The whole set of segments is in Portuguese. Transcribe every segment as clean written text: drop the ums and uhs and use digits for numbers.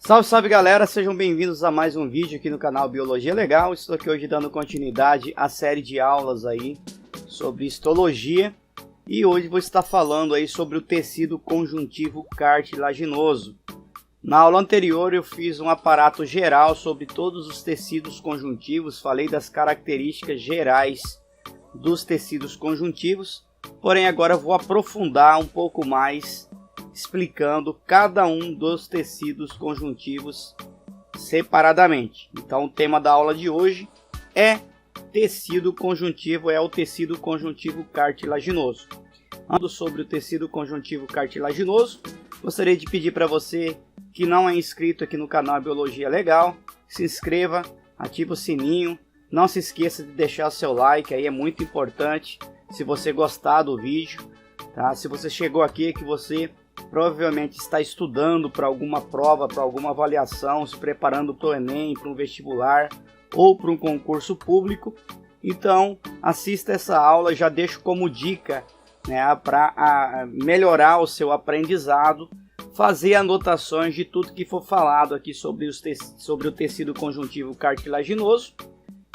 Salve, salve galera, sejam bem-vindos a mais um vídeo aqui no canal Biologia Legal. Estou aqui hoje dando continuidade à série de aulas aí sobre histologia. E hoje vou estar falando aí sobre o tecido conjuntivo cartilaginoso. Na aula anterior eu fiz um aparato geral sobre todos os tecidos conjuntivos, falei das características gerais dos tecidos conjuntivos. Porém agora vou aprofundar um pouco mais, explicando cada um dos tecidos conjuntivos separadamente. Então o tema da aula de hoje é tecido conjuntivo, é o tecido conjuntivo cartilaginoso. Falando sobre o tecido conjuntivo cartilaginoso, gostaria de pedir para você que não é inscrito aqui no canal Biologia Legal, se inscreva, ative o sininho, não se esqueça de deixar o seu like, aí é muito importante se você gostar do vídeo, tá? Se você chegou aqui é que você provavelmente está estudando para alguma prova, para alguma avaliação, se preparando para o Enem, para um vestibular ou para um concurso público. Então assista essa aula, já deixo como dica, né, para melhorar o seu aprendizado, fazer anotações de tudo que for falado aqui sobre o tecido conjuntivo cartilaginoso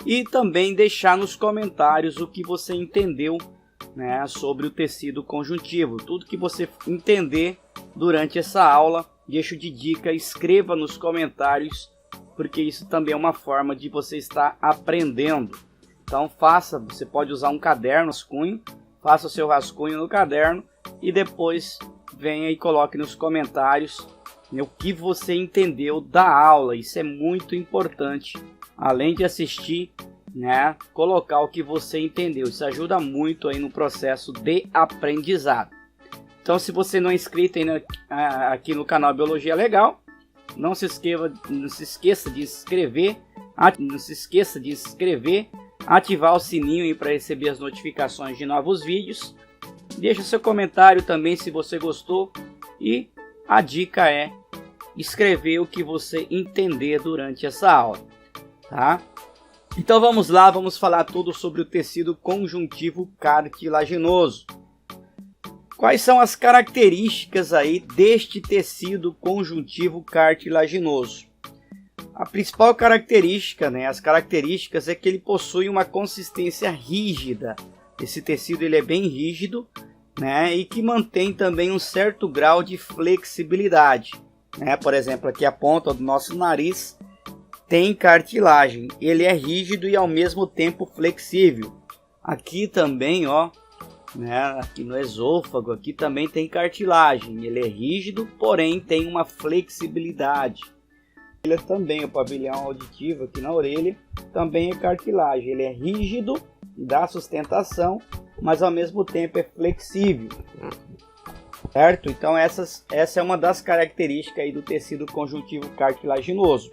e também deixar nos comentários o que você entendeu, né, sobre o tecido conjuntivo. Tudo que você entender durante essa aula, deixo de dica, escreva nos comentários, porque isso também é uma forma de você estar aprendendo. Então você pode usar um caderno, rascunho, faça o seu rascunho no caderno e depois venha e coloque nos comentários, né, o que você entendeu da aula. Isso é muito importante, além de assistir, né, colocar o que você entendeu. Isso ajuda muito aí no processo de aprendizado. Então, se você não é inscrito ainda aqui no canal Biologia Legal, não se esqueça de inscrever, ativar o sininho para receber as notificações de novos vídeos. Deixa seu comentário também se você gostou, e a dica é escrever o que você entender durante essa aula, tá? Então vamos lá, vamos falar tudo sobre o tecido conjuntivo cartilaginoso. Quais são as características aí deste tecido conjuntivo cartilaginoso? A principal característica, né, as características é que ele possui uma consistência rígida. Esse tecido ele é bem rígido, né, e que mantém também um certo grau de flexibilidade, né? Por exemplo, aqui a ponta do nosso nariz tem cartilagem, ele é rígido e ao mesmo tempo flexível. Aqui também, ó, né, aqui no esôfago, aqui também tem cartilagem, ele é rígido, porém tem uma flexibilidade. Ele também, o pavilhão auditivo aqui na orelha, também é cartilagem, ele é rígido, dá sustentação, mas ao mesmo tempo é flexível, certo? Então essa é uma das características aí do tecido conjuntivo cartilaginoso.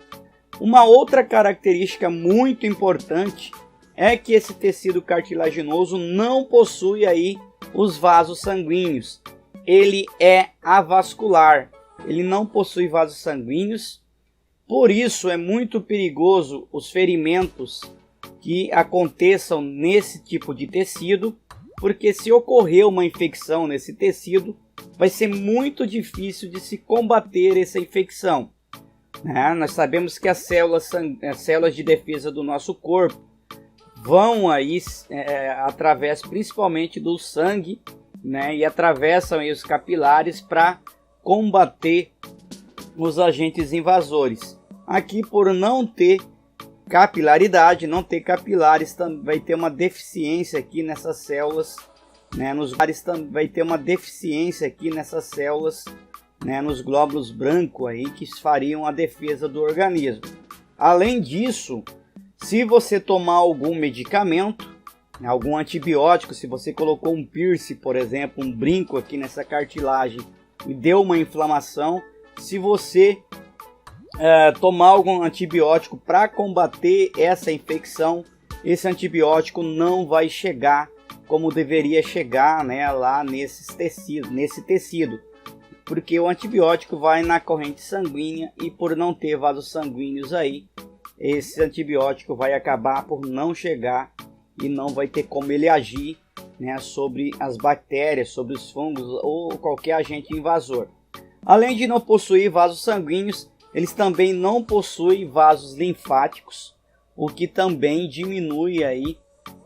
Uma outra característica muito importante é que esse tecido cartilaginoso não possui aí os vasos sanguíneos. Ele é avascular, ele não possui vasos sanguíneos. Por isso é muito perigoso os ferimentos que aconteçam nesse tipo de tecido, porque se ocorrer uma infecção nesse tecido, vai ser muito difícil de se combater essa infecção. Nós sabemos que as células de defesa do nosso corpo vão aí através principalmente do sangue, né, e atravessam aí os capilares para combater os agentes invasores. Aqui, por não ter capilaridade, não ter capilares, vai ter uma deficiência aqui nessas células, né, vai ter uma deficiência aqui nessas células, né, nos glóbulos brancos aí que fariam a defesa do organismo. Além disso, se você tomar algum medicamento, algum antibiótico, se você colocou um piercing, por exemplo, um brinco aqui nessa cartilagem e deu uma inflamação, se você tomar algum antibiótico para combater essa infecção, esse antibiótico não vai chegar como deveria chegar, né, lá nesse tecido, porque o antibiótico vai na corrente sanguínea e por não ter vasos sanguíneos aí, esse antibiótico vai acabar por não chegar e não vai ter como ele agir, né, sobre as bactérias, sobre os fungos ou qualquer agente invasor. Além de não possuir vasos sanguíneos, Eles também não possuem vasos linfáticos, o que também diminui aí,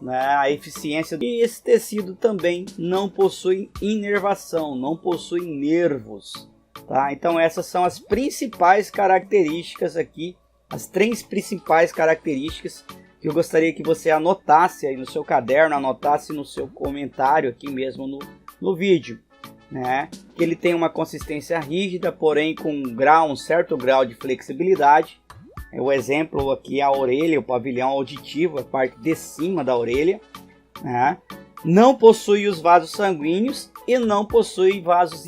né, a eficiência. E esse tecido também não possui inervação, não possui nervos, tá? Então essas são as principais características aqui, as 3 principais características que eu gostaria que você anotasse aí no seu caderno, anotasse no seu comentário aqui mesmo no vídeo, né? Que ele tem uma consistência rígida, porém com um certo grau de flexibilidade. O exemplo aqui é a orelha, o pavilhão auditivo, a parte de cima da orelha, né? Não possui os vasos sanguíneos e não possui vasos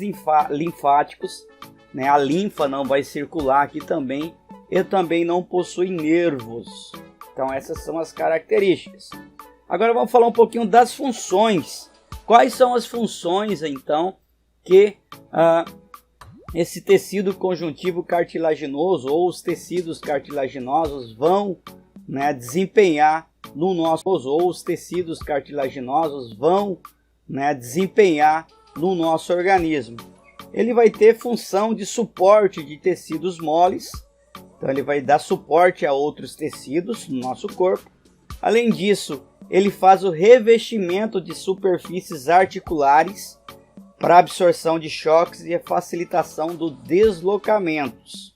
linfáticos, né? A linfa não vai circular aqui também, e também não possui nervos. Então essas são as características. Agora vamos falar um pouquinho das funções. Quais são as funções então que esse tecido conjuntivo cartilaginoso ou os tecidos cartilaginosos vão, né, desempenhar no nosso organismo? Ele vai ter função de suporte de tecidos moles, então ele vai dar suporte a outros tecidos no nosso corpo. Além disso, ele faz o revestimento de superfícies articulares para absorção de choques e a facilitação de deslocamentos.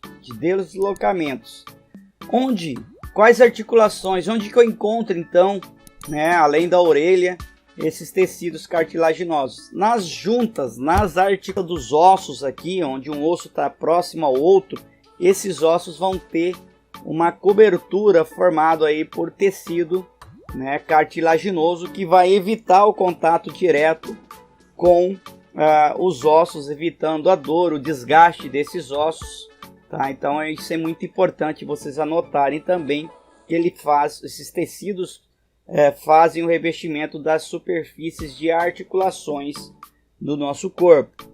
Quais articulações? Onde que eu encontro então, né, além da orelha, esses tecidos cartilaginosos? Nas juntas, nas articulações dos ossos aqui, onde um osso está próximo ao outro, esses ossos vão ter uma cobertura formada aí por tecido, né, cartilaginoso, que vai evitar o contato direto com os ossos, evitando a dor, o desgaste desses ossos, tá? Então isso é muito importante vocês anotarem também, que esses tecidos fazem o revestimento das superfícies de articulações do nosso corpo.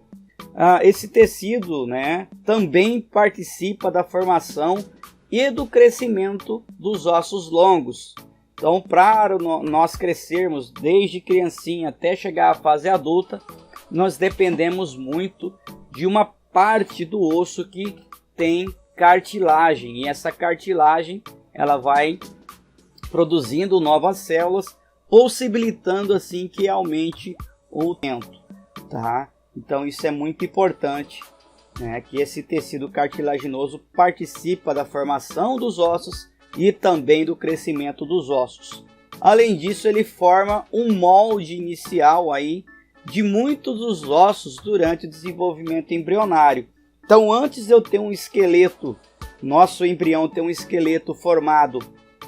Esse tecido, né, também participa da formação e do crescimento dos ossos longos. Então, para nós crescermos desde criancinha até chegar à fase adulta, nós dependemos muito de uma parte do osso que tem cartilagem, e essa cartilagem ela vai produzindo novas células, possibilitando assim que aumente o tempo, tá? Então isso é muito importante, né, que esse tecido cartilaginoso participa da formação dos ossos e também do crescimento dos ossos. Além disso, ele forma um molde inicial aí de muitos dos ossos durante o desenvolvimento embrionário. Então, antes de eu ter um esqueleto, nosso embrião ter um esqueleto formado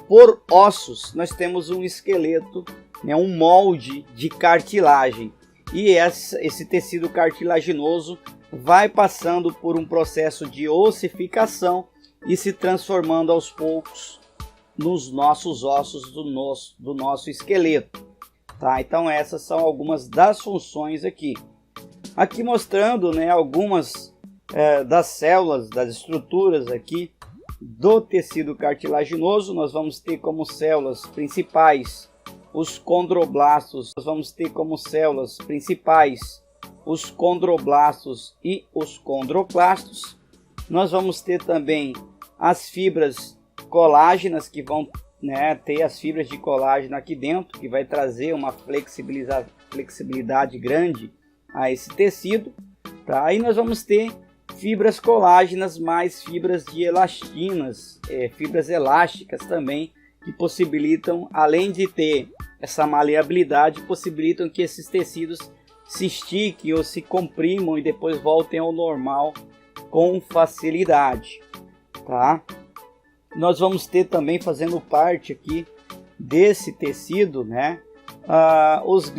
por ossos, nós temos um esqueleto, né, um molde de cartilagem. E esse tecido cartilaginoso vai passando por um processo de ossificação e se transformando aos poucos nos nossos ossos do nosso esqueleto, tá? Então essas são algumas das funções aqui. Aqui mostrando, né, algumas das células, das estruturas aqui do tecido cartilaginoso. Nós vamos ter como células principais os condroblastos, os condroblastos e os condroclastos. Nós vamos ter também as fibras colágenas, que vão, né, ter as fibras de colágeno aqui dentro, que vai trazer uma flexibilidade grande a esse tecido, tá? Aí nós vamos ter fibras colágenas mais fibras de elastinas, fibras elásticas também, que possibilitam, além de ter essa maleabilidade, possibilitam que esses tecidos se estiquem ou se comprimam e depois voltem ao normal com facilidade, tá? Nós vamos ter também, fazendo parte aqui desse tecido, né, as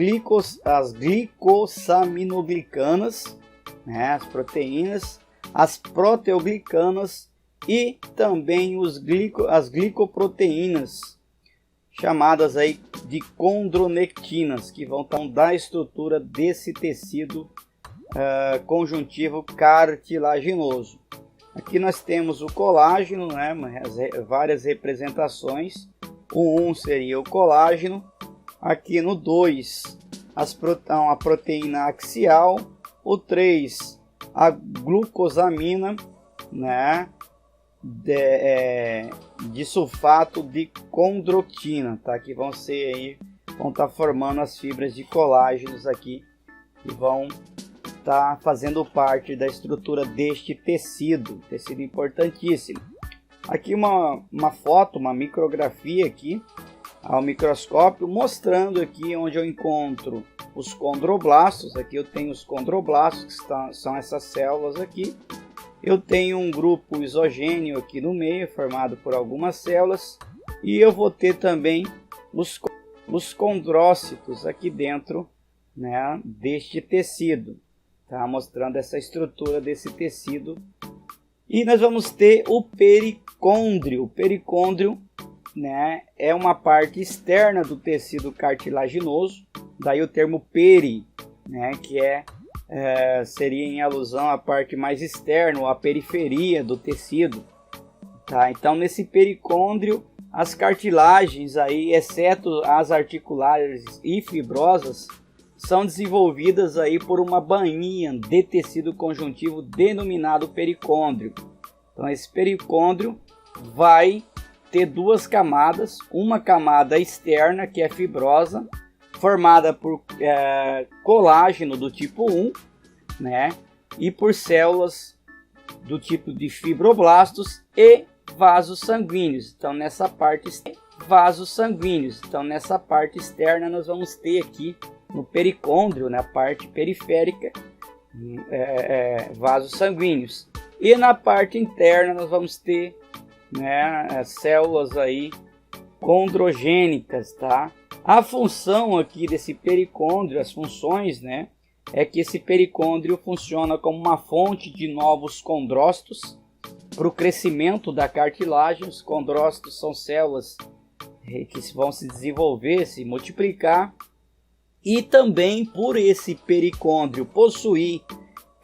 glicosaminoglicanas, né, as proteínas, as proteoglicanas e também as glicoproteínas, chamadas aí de condronectinas, que vão dar a estrutura desse tecido conjuntivo cartilaginoso. Aqui nós temos o colágeno, né, várias representações. O 1 seria o colágeno. Aqui no 2, a proteína axial. O 3, a glucosamina, né? de sulfato de condroitina, tá? Que vão ser aí, vão estar formando as fibras de colágenos aqui e vão estar fazendo parte da estrutura deste tecido importantíssimo. Aqui uma foto, uma micrografia aqui ao microscópio, mostrando aqui onde eu encontro os condroblastos. Aqui eu tenho os condroblastos, que são essas células aqui. Eu tenho um grupo isogêneo aqui no meio, formado por algumas células, e eu vou ter também os condrócitos aqui dentro, né, deste tecido, tá? Mostrando essa estrutura desse tecido. E nós vamos ter o pericôndrio. O pericôndrio, né, é uma parte externa do tecido cartilaginoso, daí o termo peri, né, que seria em alusão à parte mais externa, à periferia do tecido, tá? Então nesse pericôndrio as cartilagens aí, exceto as articulares e fibrosas, são desenvolvidas aí por uma bainha de tecido conjuntivo denominado pericôndrio. Então esse pericôndrio vai ter duas camadas, uma camada externa que é fibrosa, formada por colágeno do tipo 1, né, e por células do tipo de fibroblastos e vasos sanguíneos. Então nessa parte externa nós vamos ter aqui no pericôndrio, na parte periférica, vasos sanguíneos, e na parte interna nós vamos ter, né, células aí condrogênicas, tá? A função aqui desse pericôndrio, as funções, né, é que esse pericôndrio funciona como uma fonte de novos condrócitos para o crescimento da cartilagem. Os condrócitos são células que vão se desenvolver, se multiplicar, e também por esse pericôndrio possuir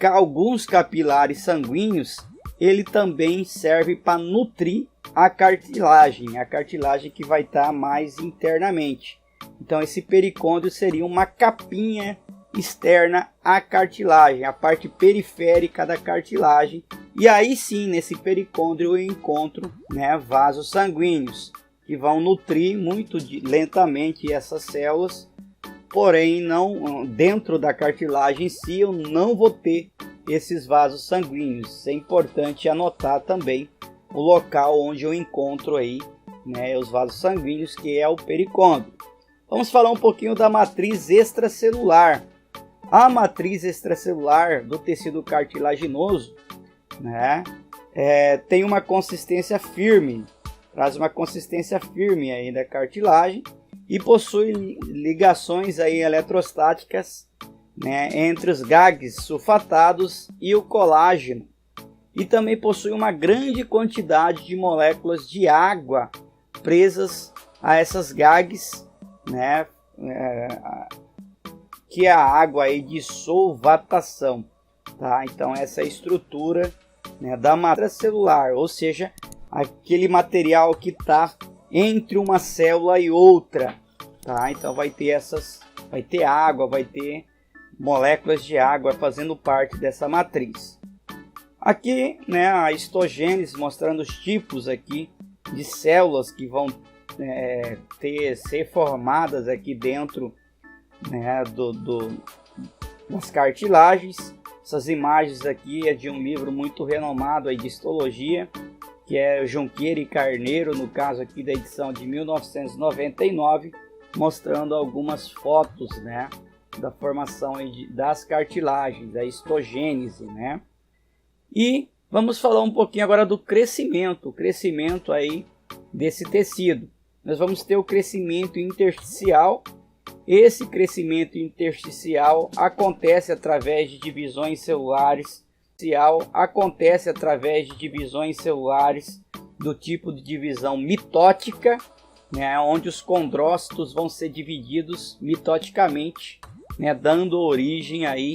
alguns capilares sanguíneos, ele também serve para nutrir a cartilagem que vai estar mais internamente. Então esse pericôndrio seria uma capinha externa à cartilagem, a parte periférica da cartilagem. E aí sim, nesse pericôndrio eu encontro, né, vasos sanguíneos que vão nutrir muito lentamente essas células, porém não dentro da cartilagem em si eu não vou ter esses vasos sanguíneos. É importante anotar também o local onde eu encontro aí, né, os vasos sanguíneos, que é o pericôndrio. Vamos falar um pouquinho da matriz extracelular. A matriz extracelular do tecido cartilaginoso, né, tem uma consistência firme, traz uma consistência firme aí da cartilagem e possui ligações aí eletrostáticas, né, entre os gags sulfatados e o colágeno, e também possui uma grande quantidade de moléculas de água presas a essas gags, né, que é a água aí de solvatação, tá? Então essa é a estrutura, né, da matriz celular, ou seja, aquele material que está entre uma célula e outra, tá? Então vai ter água, vai ter moléculas de água fazendo parte dessa matriz. Aqui, né, a histogênese mostrando os tipos aqui de células que vão ser formadas aqui dentro, né, das cartilagens. Essas imagens aqui é de um livro muito renomado aí de histologia, que é Junqueira e Carneiro, no caso aqui da edição de 1999, mostrando algumas fotos, né, da formação das cartilagens, da histogênese, né? E vamos falar um pouquinho agora do crescimento, aí desse tecido. Nós vamos ter o crescimento intersticial. Esse crescimento intersticial acontece através de divisões celulares. Do tipo de divisão mitótica, né, onde os condrócitos vão ser divididos mitoticamente, né, dando origem aí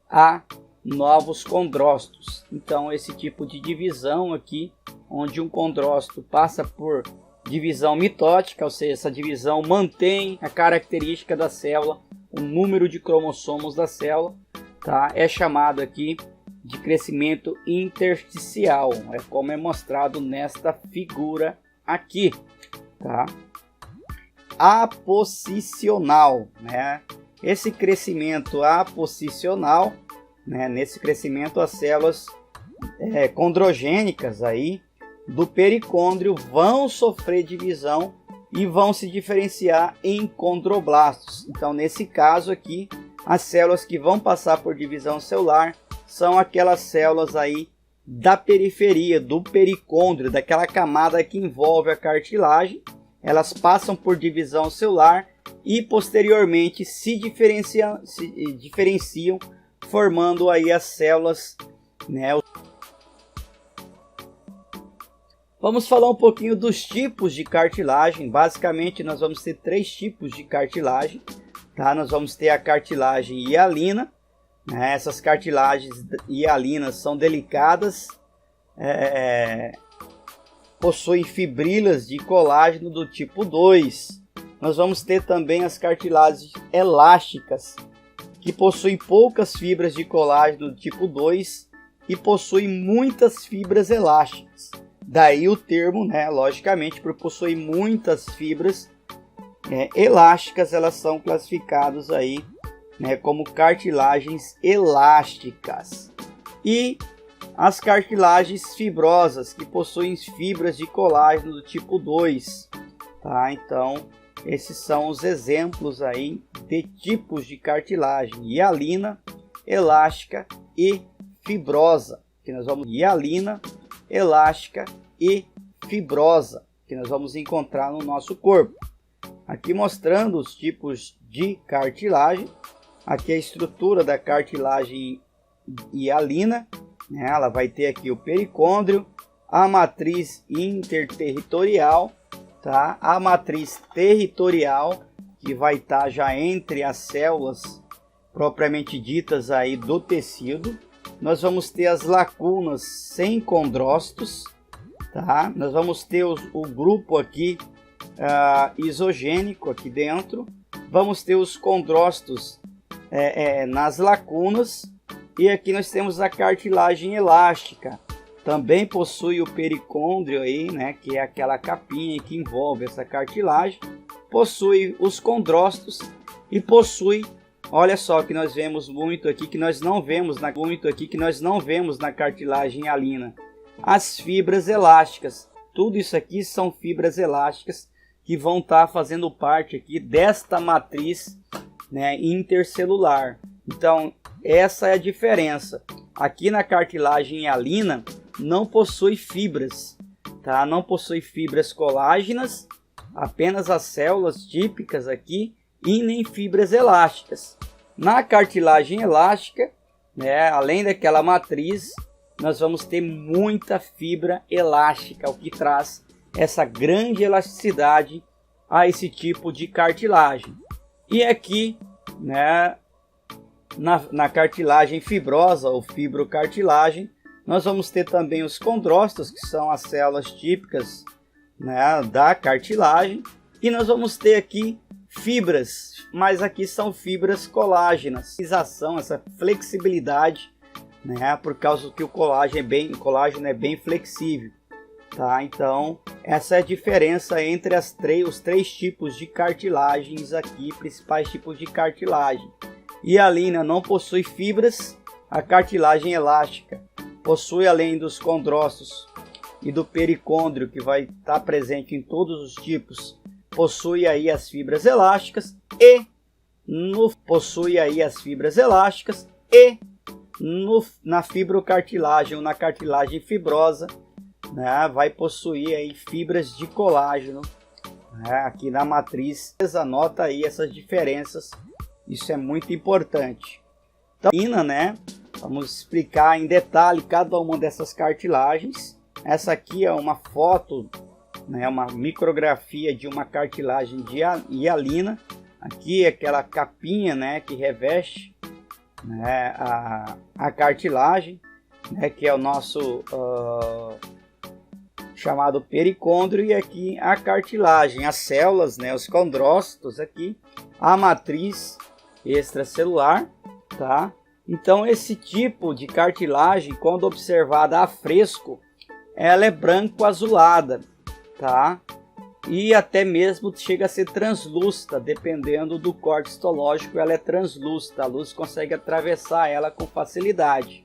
a novos condrócitos. Então esse tipo de divisão aqui, onde um condrócito passa por divisão mitótica, ou seja, essa divisão mantém a característica da célula, o número de cromossomos da célula, tá? É chamado aqui de crescimento intersticial, é como é mostrado nesta figura aqui, tá? Aposicional, né? Esse crescimento aposicional, né? Nesse crescimento as células condrogênicas aí do pericôndrio vão sofrer divisão e vão se diferenciar em condroblastos. Então, nesse caso aqui, as células que vão passar por divisão celular são aquelas células aí da periferia, do pericôndrio, daquela camada que envolve a cartilagem. Elas passam por divisão celular e posteriormente se diferenciam formando aí as células, né? Vamos falar um pouquinho dos tipos de cartilagem. Basicamente nós vamos ter 3 tipos de cartilagem, tá? Nós vamos ter a cartilagem hialina, né? Essas cartilagens hialinas são delicadas, possuem fibrilas de colágeno do tipo 2. Nós vamos ter também as cartilagens elásticas, que possuem poucas fibras de colágeno do tipo 2 e possuem muitas fibras elásticas. Daí o termo, né? Logicamente, por possuir muitas fibras elásticas, elas são classificadas aí, né, como cartilagens elásticas. E as cartilagens fibrosas, que possuem fibras de colágeno do tipo 2, tá? Então, esses são os exemplos aí de tipos de cartilagem: hialina, elástica e fibrosa, que nós vamos hialina, elástica e fibrosa, que nós vamos encontrar no nosso corpo. Aqui mostrando os tipos de cartilagem. Aqui a estrutura da cartilagem hialina, né? Ela vai ter aqui o pericôndrio, a matriz interterritorial, tá? A matriz territorial, que vai estar já entre as células propriamente ditas aí do tecido. Nós vamos ter as lacunas sem condrócitos, tá? Nós vamos ter o grupo aqui isogênico aqui dentro. Vamos ter os condrócitos nas lacunas. E aqui nós temos a cartilagem elástica. Também possui o pericôndrio aí, né, que é aquela capinha que envolve essa cartilagem. Possui os condrócitos e possui, olha só, que nós vemos muito aqui que nós não vemos na cartilagem hialina, as fibras elásticas. Tudo isso aqui são fibras elásticas que vão estar fazendo parte aqui desta matriz, né, intercelular. Então, essa é a diferença. Aqui na cartilagem hialina não possui fibras, tá? Não possui fibras colágenas, apenas as células típicas aqui, e nem fibras elásticas. Na cartilagem elástica, né, além daquela matriz, nós vamos ter muita fibra elástica, o que traz essa grande elasticidade a esse tipo de cartilagem. E aqui, né, na cartilagem fibrosa ou fibrocartilagem, nós vamos ter também os condrócitos, que são as células típicas, né, da cartilagem. E nós vamos ter aqui fibras, mas aqui são fibras colágenas. Essa flexibilidade, né, por causa que o colágeno é bem flexível, tá? Então, essa é a diferença entre os 3 tipos de cartilagens aqui, principais tipos de cartilagem. Hialina não possui fibras. A cartilagem elástica possui, além dos condrócitos e do pericôndrio, que vai estar presente em todos os tipos, possui aí as fibras elásticas na fibrocartilagem ou na cartilagem fibrosa, né, vai possuir aí fibras de colágeno, né, aqui na matriz. Anota aí essas diferenças, isso é muito importante. Então, né, vamos explicar em detalhe cada uma dessas cartilagens. Essa aqui é uma foto, né, uma micrografia de uma cartilagem de hialina. Aqui é aquela capinha, né, que reveste, né, a cartilagem, né, que é o nosso chamado pericôndrio. E aqui a cartilagem, as células, né, os condrócitos aqui, a matriz extracelular, tá? Então esse tipo de cartilagem, quando observada a fresco, ela é branco-azulada, tá? E até mesmo chega a ser translúcida, dependendo do corte histológico, ela é translúcida, a luz consegue atravessar ela com facilidade.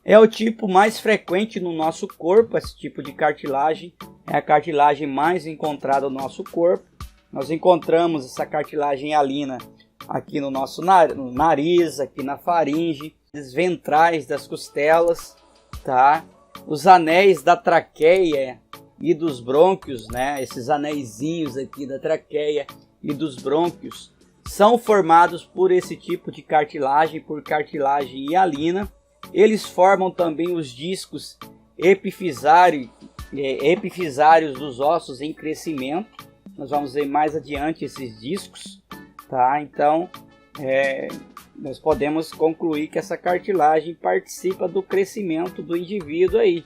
É o tipo mais frequente no nosso corpo, esse tipo de cartilagem, é a cartilagem mais encontrada no nosso corpo. Nós encontramos essa cartilagem hialina aqui no nosso nariz, aqui na faringe, os ventrais das costelas, tá? Os anéis da traqueia e dos brônquios, né? Esses anéisinhos aqui da traqueia e dos brônquios são formados por esse tipo de cartilagem, por cartilagem hialina. Eles formam também os discos epifisários dos ossos em crescimento. Nós vamos ver mais adiante esses discos, tá? Então, nós podemos concluir que essa cartilagem participa do crescimento do indivíduo aí,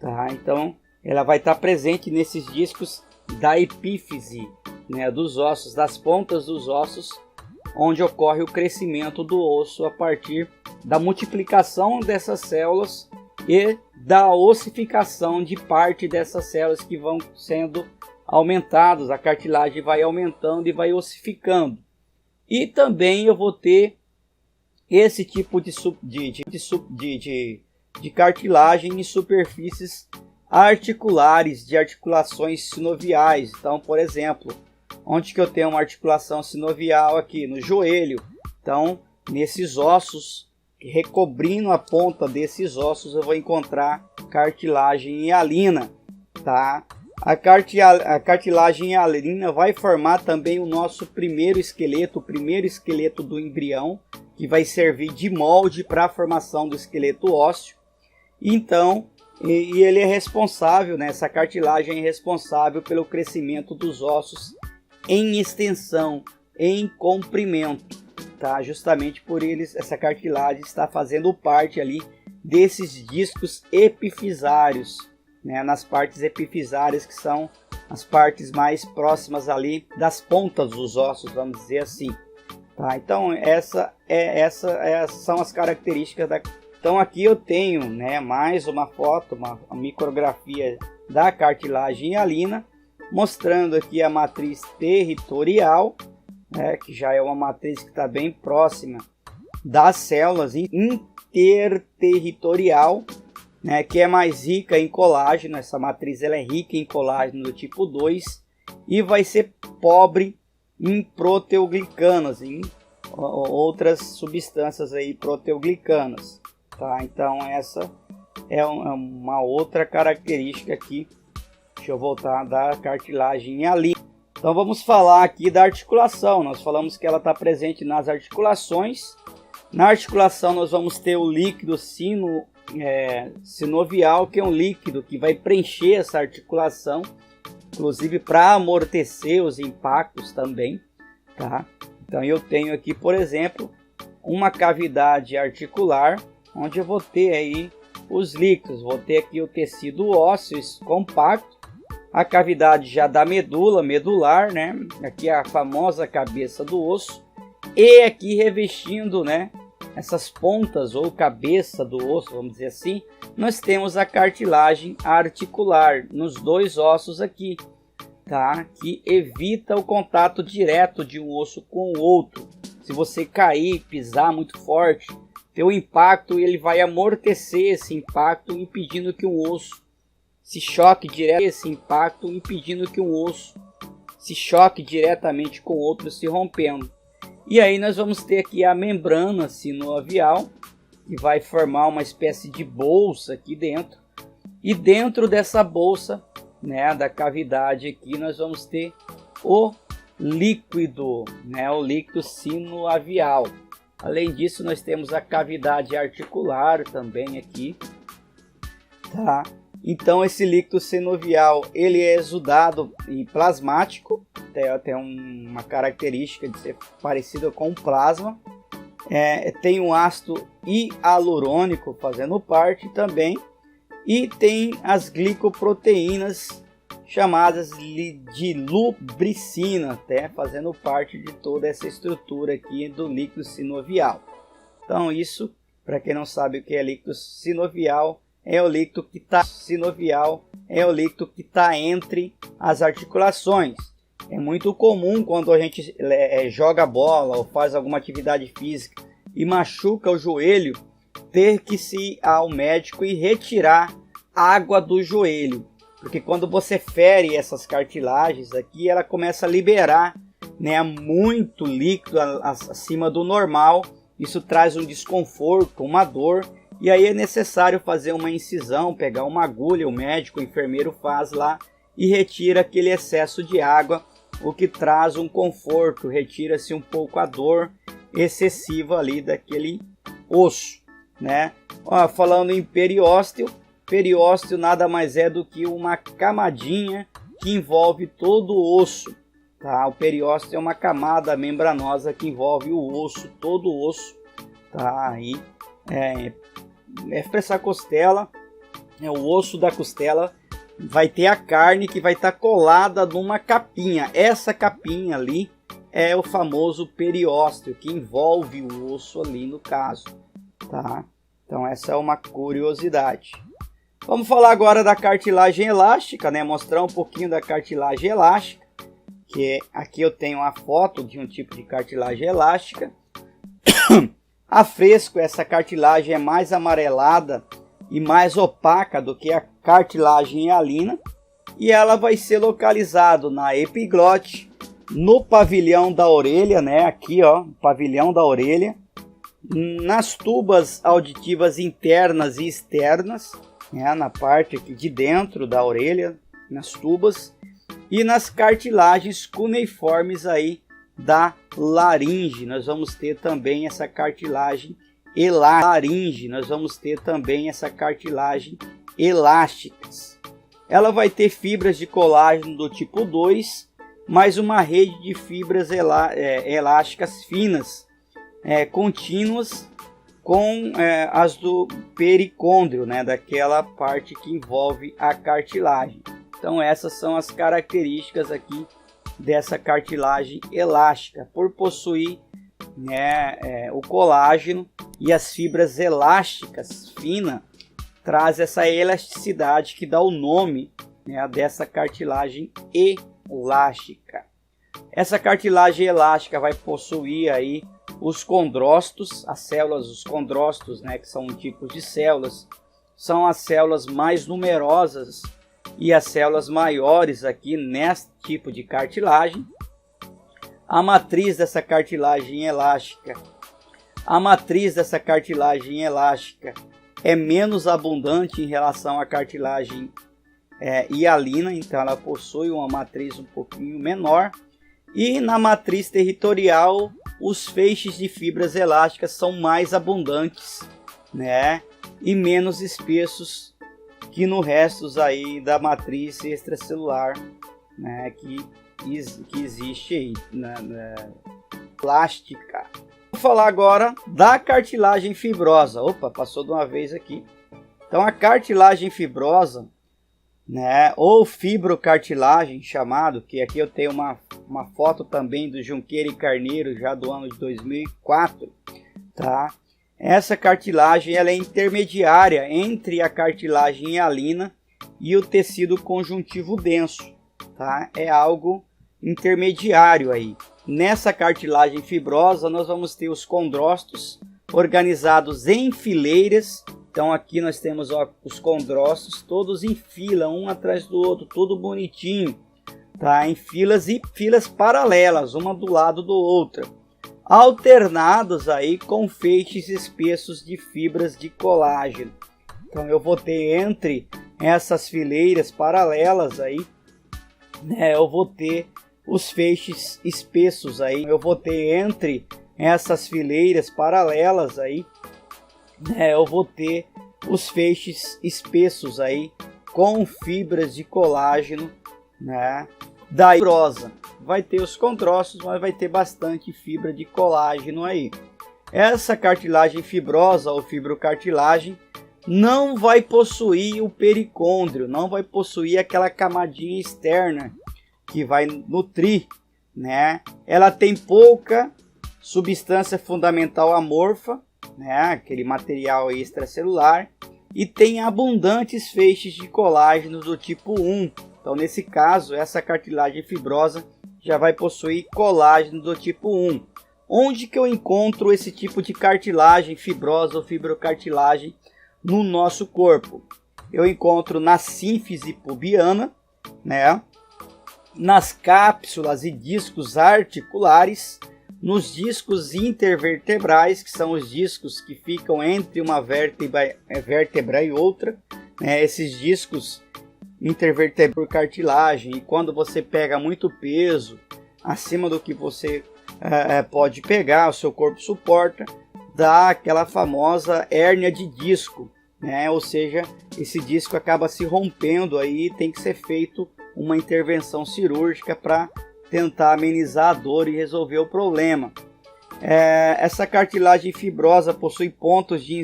tá? Então, ela vai estar presente nesses discos da epífise, né, dos ossos, das pontas dos ossos, onde ocorre o crescimento do osso a partir da multiplicação dessas células e da ossificação de parte dessas células que vão sendo aumentadas. A cartilagem vai aumentando e vai ossificando. E também eu vou ter esse tipo de cartilagem em superfícies articulares, de articulações sinoviais. Então, por exemplo, onde que eu tenho uma articulação sinovial aqui? No joelho. Então, nesses ossos, recobrindo a ponta desses ossos, eu vou encontrar cartilagem hialina, tá? A cartilagem hialina vai formar também o nosso primeiro esqueleto, o primeiro esqueleto do embrião, que vai servir de molde para a formação do esqueleto ósseo. Então, ele é responsável, né? Essa cartilagem é responsável pelo crescimento dos ossos em extensão, em comprimento, tá? Justamente por eles, essa cartilagem está fazendo parte ali desses discos epifisários, né? Nas partes epifisárias, que são as partes mais próximas ali das pontas dos ossos, vamos dizer assim, tá? Então essas são as características da. Então aqui eu tenho, né, mais uma foto, uma micrografia da cartilagem hialina, mostrando aqui a matriz territorial, né, que já é uma matriz que está bem próxima das células, interterritorial, né, que é mais rica em colágeno. Essa matriz ela é rica em colágeno do tipo 2 e vai ser pobre em proteoglicanas, em outras substâncias aí proteoglicanas, tá? Então essa é uma outra característica aqui. Deixa eu voltar da cartilagem hialina. Então vamos falar aqui da articulação. Nós falamos que ela está presente nas articulações. Na articulação nós vamos ter o líquido sinovial, que é um líquido que vai preencher essa articulação, inclusive para amortecer os impactos também, tá? Então eu tenho aqui, por exemplo, uma cavidade articular, onde eu vou ter aí os líquidos. Vou ter aqui o tecido ósseo compacto, a cavidade já da medula, medular, né? Aqui a famosa cabeça do osso, e aqui revestindo, né, essas pontas ou cabeça do osso, vamos dizer assim, nós temos a cartilagem articular nos dois ossos aqui, tá? Que evita o contato direto de um osso com o outro. Se você cair, pisar muito forte, ter o impacto, ele vai amortecer esse impacto, impedindo que um osso se choque direto, esse impacto impedindo que um osso se choque diretamente com o outro, se rompendo. E aí nós vamos ter aqui a membrana sinovial, que vai formar uma espécie de bolsa aqui dentro. E dentro dessa bolsa, né, da cavidade aqui, nós vamos ter o líquido, né, o líquido sinovial. Além disso, nós temos a cavidade articular também aqui, tá? Então esse líquido sinovial, ele é exudado e plasmático, tem uma característica de ser parecido com o plasma. Tem um ácido hialurônico fazendo parte também, e tem as glicoproteínas chamadas de lubricina, até fazendo parte de toda essa estrutura aqui do líquido sinovial. Então isso, para quem não sabe o que é líquido sinovial, é o líquido que está entre as articulações. É muito comum quando a gente joga bola ou faz alguma atividade física e machuca o joelho, ter que ir ao médico e retirar água do joelho. Porque quando você fere essas cartilagens aqui, ela começa a liberar, né, muito líquido acima do normal. Isso traz um desconforto, uma dor. E aí é necessário fazer uma incisão, pegar uma agulha, o médico, o enfermeiro faz lá e retira aquele excesso de água, o que traz um conforto, retira-se um pouco a dor excessiva ali daquele osso, né? Ó, falando em periósteo, periósteo nada mais é do que uma camadinha que envolve todo o osso, tá? O periósteo é uma camada membranosa que envolve o osso, todo o osso, tá? Aí para essa costela, o osso da costela vai ter a carne que vai estar colada numa capinha. Essa capinha ali é o famoso periósteo que envolve o osso ali no caso, tá? Então essa é uma curiosidade. Vamos falar agora da cartilagem elástica, né? Mostrar um pouquinho da cartilagem elástica, que aqui eu tenho uma foto de um tipo de cartilagem elástica. A fresco, essa cartilagem é mais amarelada e mais opaca do que a cartilagem hialina, e ela vai ser localizada na epiglote, no pavilhão da orelha, né? Aqui, ó, pavilhão da orelha, nas tubas auditivas internas e externas, né? Na parte aqui de dentro da orelha, nas tubas, e nas cartilagens cuneiformes aí da laringe. Nós vamos ter também essa cartilagem elásticas. Ela vai ter fibras de colágeno do tipo 2, mais uma rede de fibras elásticas finas, contínuas, com as do pericôndrio, né, daquela parte que envolve a cartilagem. Então essas são as características aqui dessa cartilagem elástica, por possuir, né, o colágeno e as fibras elásticas finas, traz essa elasticidade que dá o nome, né, dessa cartilagem elástica. Essa cartilagem elástica vai possuir aí os condrócitos, as células, os condrócitos, né, que são tipos de células, são as células mais numerosas e as células maiores aqui nesse tipo de cartilagem. A matriz dessa cartilagem elástica, é menos abundante em relação à cartilagem hialina, então ela possui uma matriz um pouquinho menor. E na matriz territorial, os feixes de fibras elásticas são mais abundantes, né, e menos espessos que no resto aí da matriz extracelular, né, que existe aí na plástica. Vou falar agora da cartilagem fibrosa. Opa, passou de uma vez aqui. Então a cartilagem fibrosa, né, ou fibrocartilagem chamado, que aqui eu tenho uma foto também do Junqueira e Carneiro, já do ano de 2004, tá? Essa cartilagem ela é intermediária entre a cartilagem hialina e o tecido conjuntivo denso, tá? É algo intermediário aí. Nessa cartilagem fibrosa nós vamos ter os condrócitos organizados em fileiras. Então aqui nós temos, ó, os condrócitos todos em fila, um atrás do outro, tudo bonitinho, tá? Em filas e filas paralelas, uma do lado do outro, alternados aí com feixes espessos de fibras de colágeno. Então eu vou ter entre essas fileiras paralelas aí, né, eu vou ter os feixes espessos aí, eu vou ter os feixes espessos aí com fibras de colágeno, né, da fibrosa. Vai ter os condrócitos, mas vai ter bastante fibra de colágeno aí. Essa cartilagem fibrosa ou fibrocartilagem não vai possuir o pericôndrio, não vai possuir aquela camadinha externa que vai nutrir, né? Ela tem pouca substância fundamental amorfa, né, aquele material extracelular, e tem abundantes feixes de colágeno do tipo 1. Então, nesse caso, essa cartilagem fibrosa já vai possuir colágeno do tipo 1. Onde que eu encontro esse tipo de cartilagem fibrosa ou fibrocartilagem no nosso corpo? Eu encontro na sínfise pubiana, né, nas cápsulas e discos articulares, nos discos intervertebrais, que são os discos que ficam entre uma vértebra e outra, né? Esses discos intervertebrais por cartilagem, e quando você pega muito peso acima do que você pode pegar, o seu corpo suporta, dá aquela famosa hérnia de disco, né? Ou seja, esse disco acaba se rompendo, aí tem que ser feito uma intervenção cirúrgica para tentar amenizar a dor e resolver o problema. Essa cartilagem fibrosa possui pontos de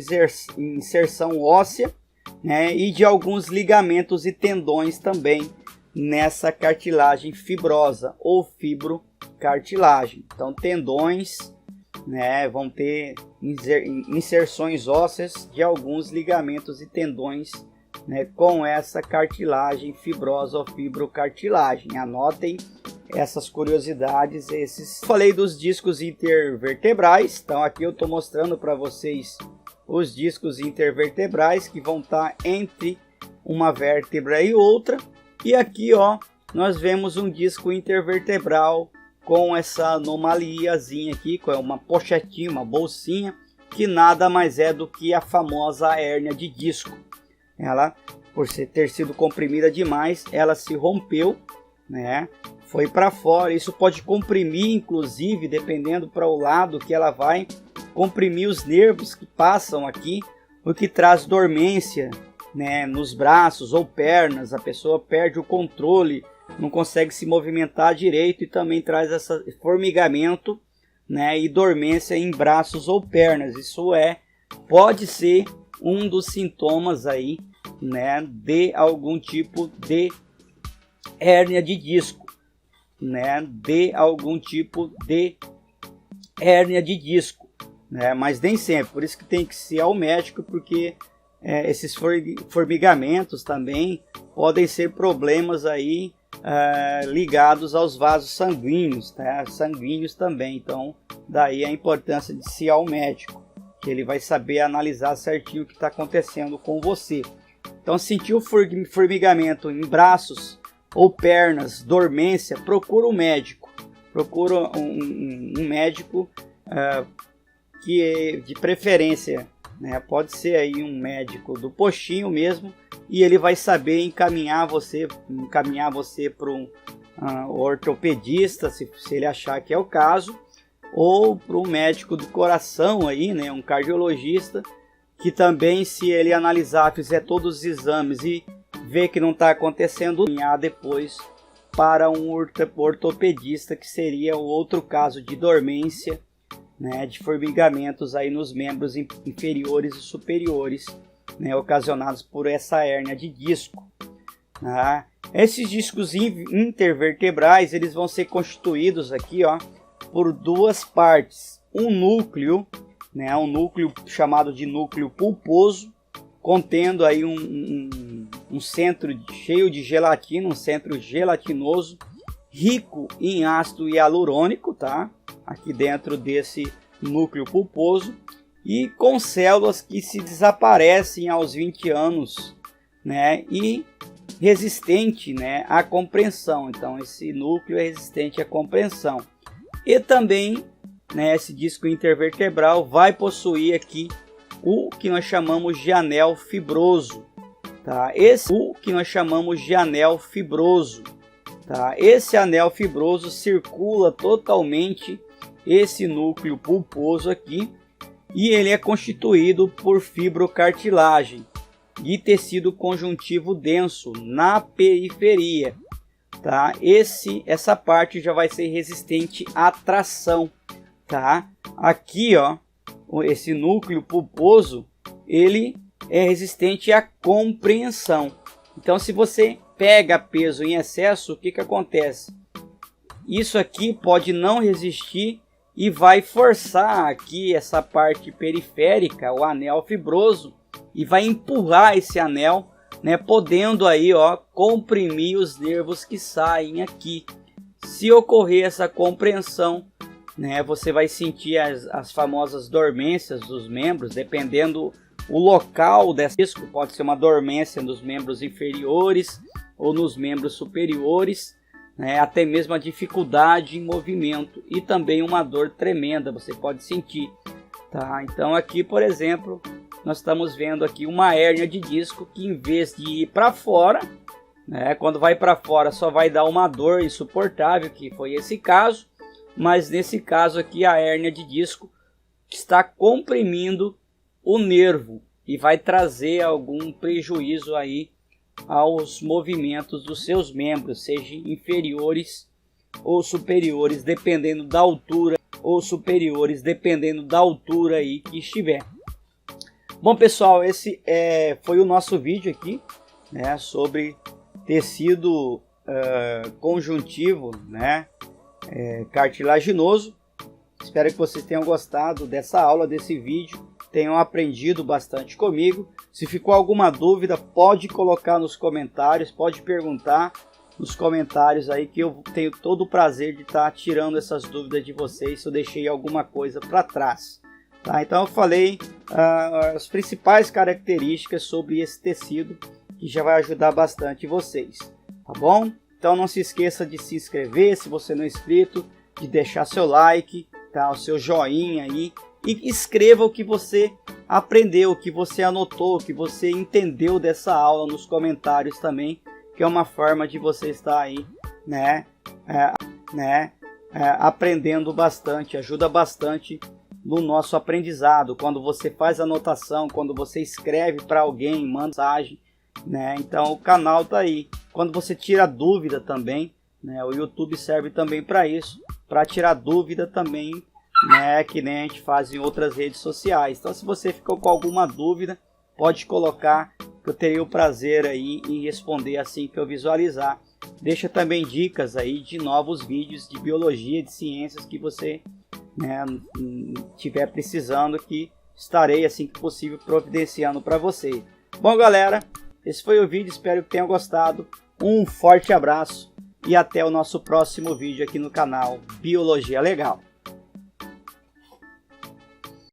inserção óssea, né, e de alguns ligamentos e tendões também nessa cartilagem fibrosa ou fibrocartilagem. Então, tendões, né, vão ter inserções ósseas de alguns ligamentos e tendões, né, com essa cartilagem fibrosa ou fibrocartilagem. Anotem essas curiosidades. Falei dos discos intervertebrais, então aqui eu estou mostrando para vocês os discos intervertebrais que vão estar entre uma vértebra e outra. E aqui, ó, nós vemos um disco intervertebral com essa anomaliazinha aqui, com uma pochetinha, uma bolsinha, que nada mais é do que a famosa hérnia de disco. Ela, por ter sido comprimida demais, ela se rompeu, né? Foi para fora. Isso pode comprimir, inclusive, dependendo para o lado que ela vai, comprimir os nervos que passam aqui, o que traz dormência, né, nos braços ou pernas. A pessoa perde o controle, não consegue se movimentar direito, e também traz esse formigamento, né, e dormência em braços ou pernas. Isso pode ser um dos sintomas aí, né, de algum tipo de hérnia de disco, né, de algum tipo de hérnia de disco, né, mas nem sempre. Por isso que tem que ser ao médico, porque esses formigamentos também podem ser problemas aí ligados aos vasos sanguíneos, tá? Sanguíneos também. Então, daí a importância de se ir ao médico, que ele vai saber analisar certinho o que está acontecendo com você. Então, sentiu formigamento em braços ou pernas, dormência, procura um médico. Procura um médico que de preferência, né, pode ser aí um médico do postinho mesmo, e ele vai saber encaminhar você para um ortopedista, se ele achar que é o caso, ou para um médico do coração aí, né, um cardiologista, que também, se ele analisar, fizer todos os exames e ver que não está acontecendo, encaminhar depois para um ortopedista, que seria o outro caso de dormência, né, de formigamentos aí nos membros inferiores e superiores, né, ocasionados por essa hérnia de disco. Esses discos intervertebrais, eles vão ser constituídos aqui, ó, por duas partes. Um núcleo, né, um núcleo chamado de núcleo pulposo, contendo aí um centro cheio de gelatina, um centro gelatinoso, rico em ácido hialurônico, tá? Aqui dentro desse núcleo pulposo, e com células que se desaparecem aos 20 anos, né? E resistente, né, à compressão. Então, esse núcleo é resistente à compressão. E também, né, esse disco intervertebral vai possuir aqui o que nós chamamos de anel fibroso, tá? Esse anel fibroso circula totalmente esse núcleo pulposo aqui, e ele é constituído por fibrocartilagem e tecido conjuntivo denso na periferia, tá? Essa parte já vai ser resistente à tração, tá? Aqui, ó, esse núcleo pulposo, ele é resistente à compreensão. Então, se você pega peso em excesso, o que acontece? Isso aqui pode não resistir e vai forçar aqui essa parte periférica, o anel fibroso, e vai empurrar esse anel, né, podendo aí, ó, comprimir os nervos que saem aqui. Se ocorrer essa compreensão, né, você vai sentir as famosas dormências dos membros, dependendo o local desse disco. Pode ser uma dormência nos membros inferiores ou nos membros superiores, né, até mesmo a dificuldade em movimento e também uma dor tremenda você pode sentir, tá? Então aqui, por exemplo, nós estamos vendo aqui uma hérnia de disco que, em vez de ir para fora, né, quando vai para fora só vai dar uma dor insuportável, que foi esse caso, mas nesse caso aqui a hérnia de disco está comprimindo o nervo e vai trazer algum prejuízo aí aos movimentos dos seus membros, seja inferiores ou superiores, dependendo da altura, aí que estiver. Bom, pessoal, esse foi o nosso vídeo aqui, né, sobre tecido conjuntivo, né, cartilaginoso. Espero que vocês tenham gostado dessa aula, desse vídeo, tenham aprendido bastante comigo. Se ficou alguma dúvida, pode colocar nos comentários, pode perguntar nos comentários aí, que eu tenho todo o prazer de estar tirando essas dúvidas de vocês, se eu deixei alguma coisa para trás. Tá? Então eu falei as principais características sobre esse tecido, que já vai ajudar bastante vocês, tá bom? Então não se esqueça de se inscrever, se você não é inscrito, de deixar seu like, tá? O seu joinha aí, e escreva o que você aprendeu, o que você anotou, o que você entendeu dessa aula nos comentários também, que é uma forma de você estar aí, né, aprendendo bastante, ajuda bastante no nosso aprendizado. Quando você faz anotação, quando você escreve para alguém, manda mensagem, né, então o canal tá aí. Quando você tira dúvida também, né, o YouTube serve também para isso, para tirar dúvida também, né, que nem a gente faz em outras redes sociais. Então, se você ficou com alguma dúvida, pode colocar, que eu terei o prazer aí em responder assim que eu visualizar. Deixa também dicas aí de novos vídeos de biologia, de ciências que você, né, tiver precisando, que estarei assim que possível providenciando para você. Bom, galera, esse foi o vídeo, espero que tenham gostado. Um forte abraço e até o nosso próximo vídeo aqui no canal Biologia Legal.